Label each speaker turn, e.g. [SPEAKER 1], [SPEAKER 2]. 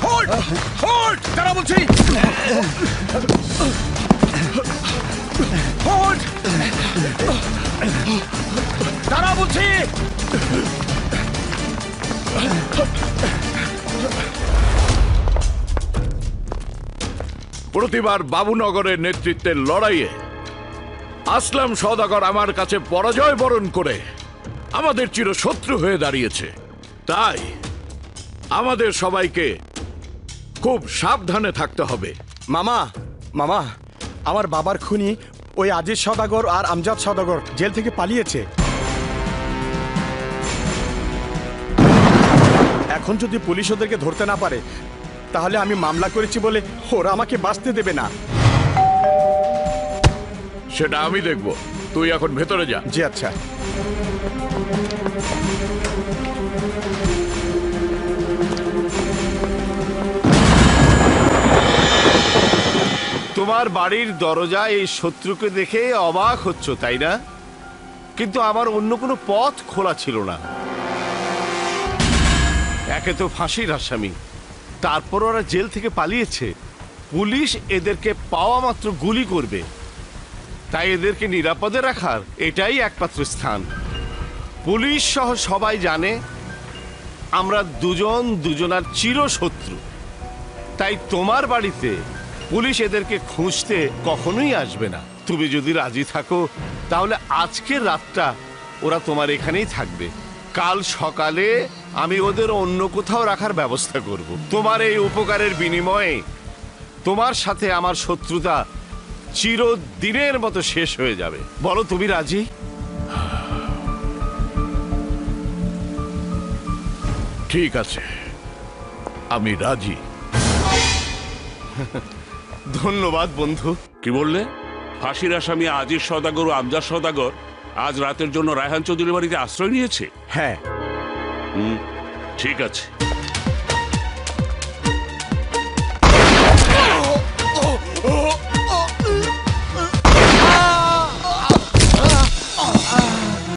[SPEAKER 1] Hold hold দাঁড়া বলছি hold দাঁড়া বলছি
[SPEAKER 2] প্রতিবার বাবুনগরের নেতৃত্বের লড়াইয়ে আসলাম সওদাগর আমার কাছে পরাজয় বরণ করে আমাদের চিরশত্রু হয়ে দাঁড়িয়েছে। তাই আমাদের সবাইকে খুব সাবধানে থাকতে হবে।
[SPEAKER 3] মামা মামা আমার বাবার খুনি ওই আজিজ সওদাগর আর আমজাদ সওদাগর জেল থেকে পালিয়েছে। এখন যদি পুলিশ ওদেরকে ধরতে না পারে তাহলে আমি মামলা করেছি বলে ওরা আমাকে বাঁচতে দেবে না।
[SPEAKER 2] সেটা আমি দেখব, তুই এখন ভেতরে যা।
[SPEAKER 3] জি আচ্ছা।
[SPEAKER 4] তোমার বাড়ির দরজায় এই শত্রুকে দেখে অবাক হচ্ছ তাই না? কিন্তু আমার অন্য কোনো পথ খোলা ছিল না। একে তো ফাঁসির আসামি, তারপর ওরা জেল থেকে পালিয়েছে। পুলিশ এদেরকে পাওয়া মাত্র গুলি করবে, তাই এদেরকে নিরাপদে রাখার এটাই একমাত্র স্থান। পুলিশ সহ সবাই জানে আমরা দুজন দুজনার চিরশত্রু, তাই তোমার বাড়িতে পুলিশ এদেরকে খুঁজতে কখনোই আসবে না। তুমি যদি রাজি থাকো তাহলে আজকের রাতটা ওরা তোমার এখানেই থাকবে। কাল সকালে আমি ওদের অন্য কোথাও রাখার ব্যবস্থা করব। তোমার এই উপকারের বিনিময়ে তোমার সাথে আমার শত্রুতা চিরদিনের মতো শেষ হয়ে যাবে। বলো তুমি রাজি?
[SPEAKER 2] ঠিক আছে, আমি রাজি।
[SPEAKER 4] ধন্যবাদ বন্ধু।
[SPEAKER 5] কি বললে? ফাঁসির আসামি আজিজ সওদাগর ও আমজাদ সওদাগর আজ রাতের জন্য রায়হান চৌধুরীর বাড়িতে আশ্রয় নিয়েছে?
[SPEAKER 3] হ্যাঁ।
[SPEAKER 5] ঠিক আছে।